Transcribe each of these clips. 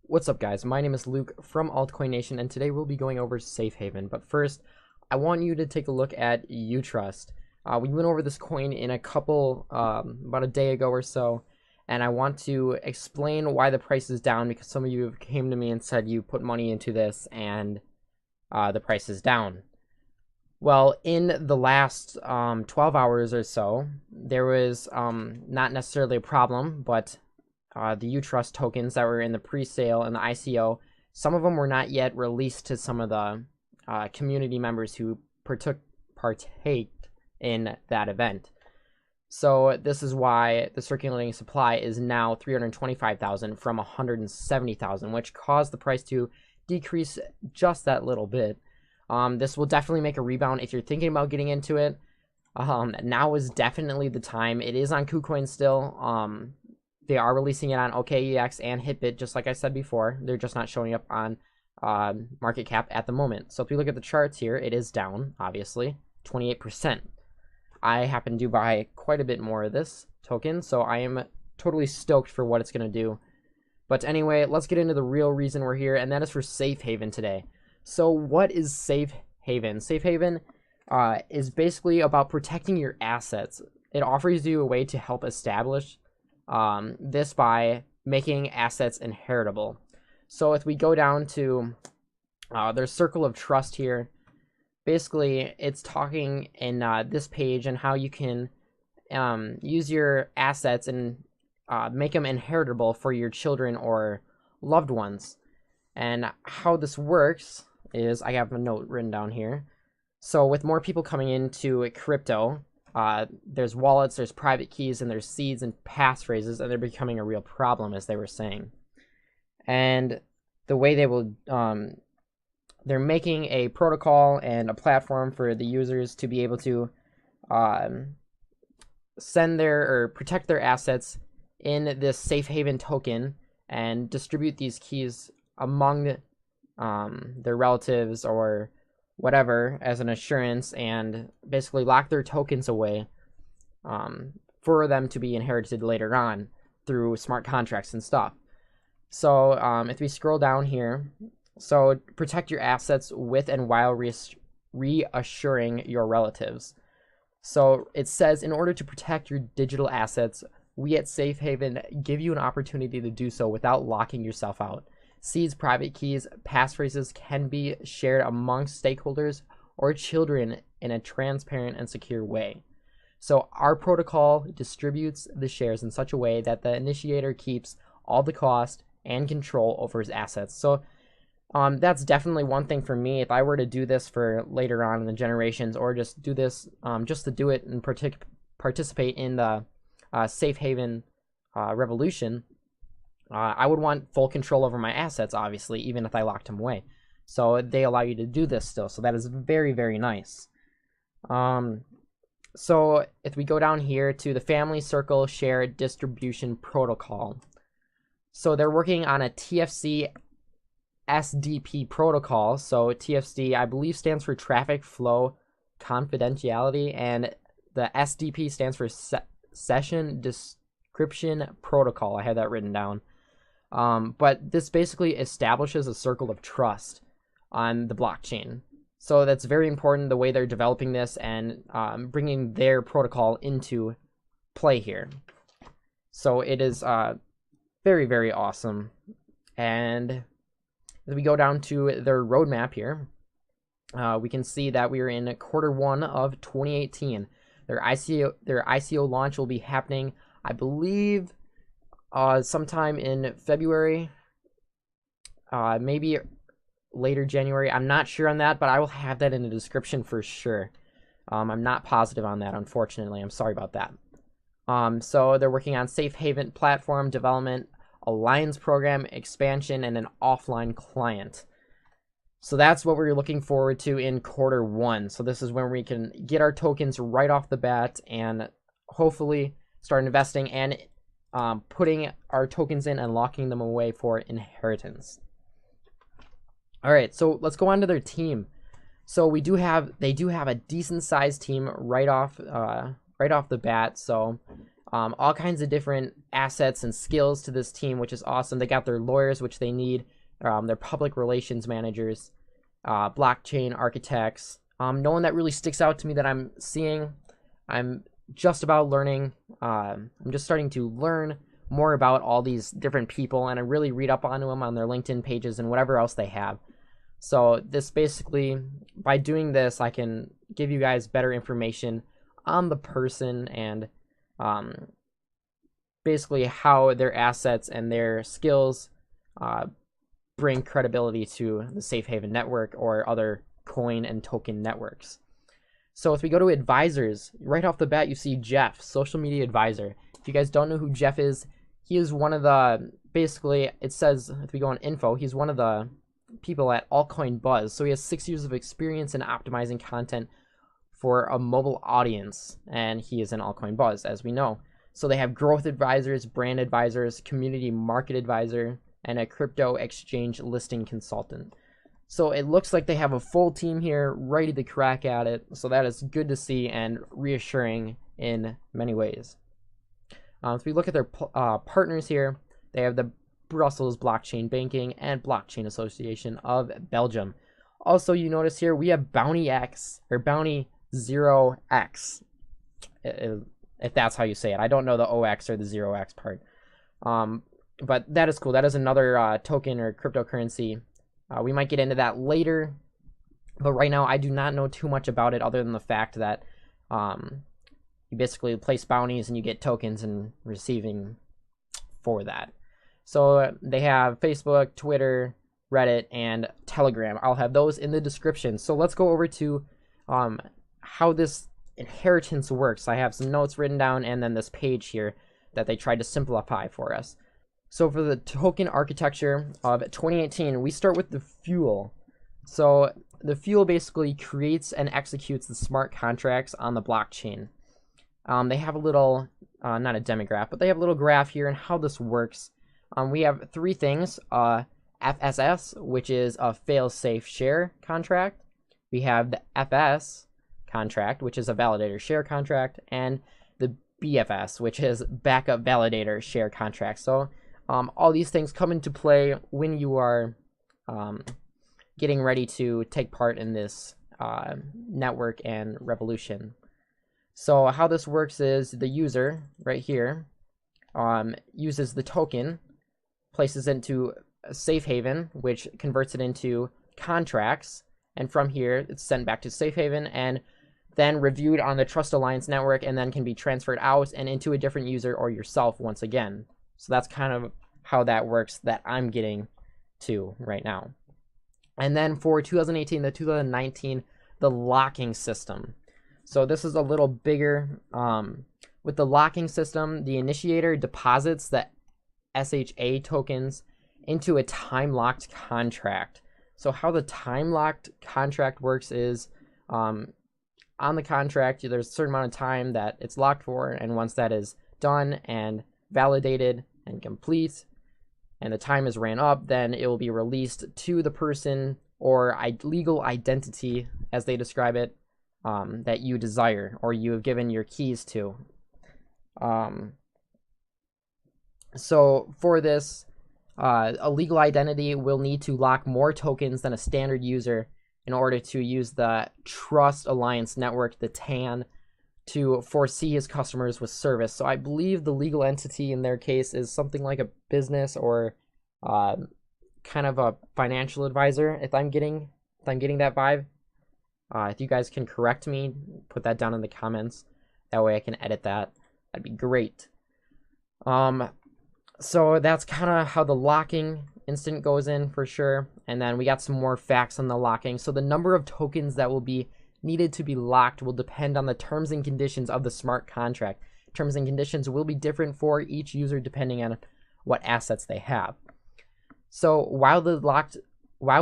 What's up, guys? My name is Luke from Altcoin Nation, and today we'll be going over Safe Haven. But first, I want you to take a look at Utrust. We went over this coin in a couple, about a day ago or so, and I want to explain why the price is down because some of you came to me and said you put money into this and the price is down. Well, in the last 12 hours or so, there was not necessarily a problem, but the Utrust tokens that were in the pre-sale and the ICO, some of them were not yet released to some of the community members who partake in that event. So this is why the circulating supply is now 325,000 from 170,000, which caused the price to decrease just that little bit. This will definitely make a rebound if you're thinking about getting into it. Now is definitely the time. It is on KuCoin still. They are releasing it on OKEX and Hitbit, just like I said before. They're just not showing up on market cap at the moment. So if you look at the charts here, it is down, obviously, 28%. I happen to buy quite a bit more of this token, so I am totally stoked for what it's going to do. But anyway, let's get into the real reason we're here, and that is for Safe Haven today. So what is Safe Haven? Safe Haven is basically about protecting your assets. It offers you a way to help establish this by making assets inheritable. So if we go down to their circle of trust here, basically it's talking in this page and how you can use your assets and make them inheritable for your children or loved ones. And how this works is, I have a note written down here. So with more people coming into crypto, there's wallets, there's private keys, and there's seeds and passphrases, and they're becoming a real problem, as they were saying. And the way they will, they're making a protocol and a platform for the users to be able to send their or protect their assets in this Safe Haven token and distribute these keys among their relatives or whatever as an assurance, and basically lock their tokens away for them to be inherited later on through smart contracts and stuff. So if we scroll down here, so protect your assets with and while reassuring your relatives. So it says, in order to protect your digital assets, we at Safe Haven give you an opportunity to do so without locking yourself out. Seeds, private keys, passphrases can be shared amongst stakeholders or children in a transparent and secure way. So our protocol distributes the shares in such a way that the initiator keeps all the cost and control over his assets. So that's definitely one thing for me. If I were to do this for later on in the generations, or just do this just to do it and participate in the Safe Haven revolution, I would want full control over my assets, obviously, even if I locked them away. So they allow you to do this still. So that is very, very nice. So if we go down here to the Family Circle Share Distribution Protocol. So they're working on a TFSDC protocol. So TFSD, I believe, stands for Traffic Flow Confidentiality, and the SDP stands for Session Description Protocol. I have that written down. But this basically establishes a circle of trust on the blockchain. So that's very important, the way they're developing this and bringing their protocol into play here. So it is very, very awesome. And as we go down to their roadmap here, we can see that we are in Q1 of 2018. Their ICO launch will be happening, I believe, sometime in February, maybe later January. I'm not sure on that, but I will have that in the description for sure. I'm not positive on that, unfortunately. I'm sorry about that. So they're working on Safe Haven platform development, alliance program expansion, and an offline client. So that's what we're looking forward to in Q1. So this is when we can get our tokens right off the bat and hopefully start investing and putting our tokens in and locking them away for inheritance. All right, so let's go on to their team. So they do have a decent sized team right off the bat. So all kinds of different assets and skills to this team, which is awesome. They got their lawyers, which they need, their public relations managers, blockchain architects. No one that really sticks out to me that I'm seeing. I'm just about learning. I'm just starting to learn more about all these different people, and I really read up onto them on their LinkedIn pages and whatever else they have. So this basically, by doing this, I can give you guys better information on the person and basically how their assets and their skills bring credibility to the Safe Haven network or other coin and token networks. So if we go to advisors, right off the bat you see Jeff, social media advisor. If you guys don't know who Jeff is, he is one of the, basically it says, if we go on info, he's one of the people at Altcoin Buzz. So he has 6 years of experience in optimizing content for a mobile audience, and he is an Altcoin Buzz, as we know. So they have growth advisors, brand advisors, community market advisor, and a crypto exchange listing consultant. So it looks like they have a full team here ready to crack at it. So that is good to see and reassuring in many ways. If we look at their partners here, they have the Brussels Blockchain Banking and Blockchain Association of Belgium. Also, you notice here we have Bounty X, or Bounty 0x, if that's how you say it. I don't know the OX or the 0x part. But that is cool. That is another token or cryptocurrency. We might get into that later, but right now I do not know too much about it other than the fact that you basically place bounties and you get tokens and receiving for that. So they have Facebook, Twitter, Reddit, and Telegram. I'll have those in the description. So let's go over to how this inheritance works. I have some notes written down and then this page here that they tried to simplify for us. So for the token architecture of 2018, we start with the fuel. So the fuel basically creates and executes the smart contracts on the blockchain. They have a little, not a demograph, but they have a little graph here and how this works. We have 3 things, FSS, which is a fail-safe share contract. We have the FS contract, which is a validator share contract, and the BFS, which is backup validator share contract. So all these things come into play when you are getting ready to take part in this network and revolution. So how this works is the user right here uses the token, places it into a safe haven, which converts it into contracts, and from here it's sent back to safe haven and then reviewed on the Trust Alliance network, and then can be transferred out and into a different user or yourself once again. So that's kind of how that works that I'm getting to right now. And then for 2018 to 2019, the locking system. So this is a little bigger. With the locking system, the initiator deposits the SHA tokens into a time-locked contract. So how the time-locked contract works is on the contract, there's a certain amount of time that it's locked for, and once that is done and validated and complete, and the time is ran up, then it will be released to the person or legal identity, as they describe it, that you desire or you have given your keys to. So for this, a legal identity will need to lock more tokens than a standard user in order to use the Trust Alliance network, the TAN, to foresee his customers with service. So I believe the legal entity in their case is something like a business or kind of a financial advisor, if I'm getting that vibe. If you guys can correct me, put that down in the comments. That way I can edit that. That'd be great. So that's kind of how the locking instant goes in for sure. And then we got some more facts on the locking. So the number of tokens that will be needed to be locked will depend on the terms and conditions of the smart contract. Terms and conditions will be different for each user depending on what assets they have. So while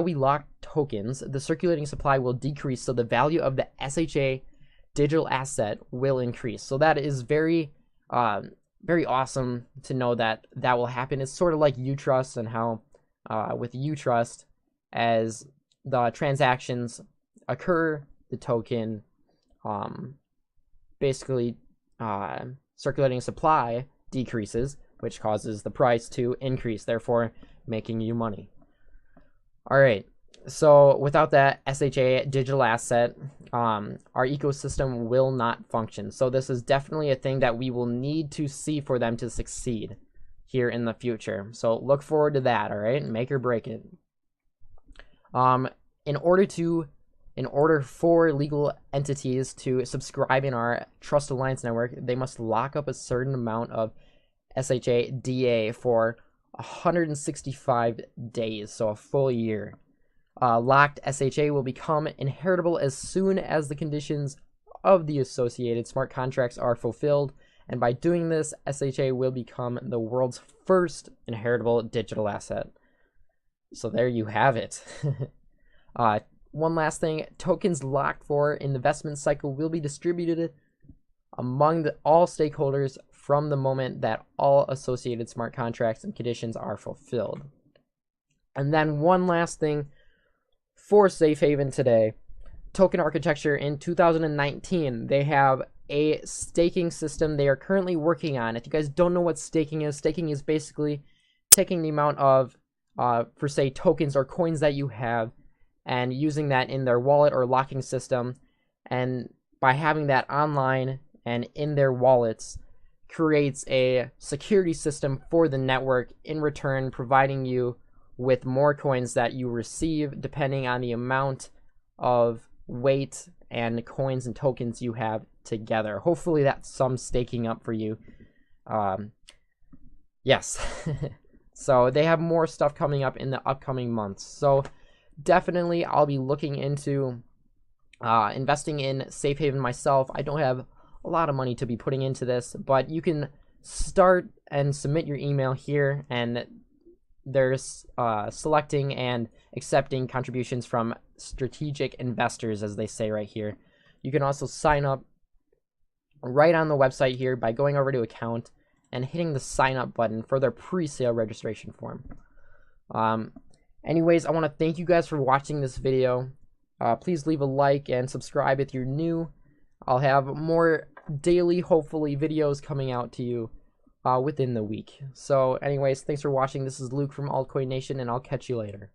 we lock tokens, the circulating supply will decrease, so the value of the SHA digital asset will increase. So that is very very awesome to know that that will happen. It's sort of like UTrust, and how with UTrust, as the transactions occur, the token basically circulating supply decreases, which causes the price to increase, therefore making you money. All right. So without that SHA digital asset, our ecosystem will not function. So this is definitely a thing that we will need to see for them to succeed here in the future. So look forward to that. All right, make or break it. In order for legal entities to subscribe in our Trust Alliance network, they must lock up a certain amount of SHA-DA for 165 days, so a full year. Locked SHA will become inheritable as soon as the conditions of the associated smart contracts are fulfilled, and by doing this, SHA will become the world's first inheritable digital asset. So there you have it. One last thing, tokens locked for an investment cycle will be distributed among all stakeholders from the moment that all associated smart contracts and conditions are fulfilled. And then one last thing for Safe Haven today, token architecture in 2019, they have a staking system they are currently working on. If you guys don't know what staking is basically taking the amount of, for say, tokens or coins that you have and using that in their wallet or locking system, and by having that online and in their wallets, creates a security system for the network, in return providing you with more coins that you receive depending on the amount of weight and coins and tokens you have together. Hopefully that's some staking up for you. Yes. So they have more stuff coming up in the upcoming months. So definitely I'll be looking into investing in Safe Haven myself. I don't have a lot of money to be putting into this, but you can start and submit your email here, and there's selecting and accepting contributions from strategic investors, as they say right here. You can also sign up right on the website here by going over to account and hitting the sign up button for their pre-sale registration form. Anyways, I want to thank you guys for watching this video. Please leave a like and subscribe if you're new. I'll have more daily, hopefully, videos coming out to you within the week. So anyways, thanks for watching. This is Luke from Altcoin Nation, and I'll catch you later.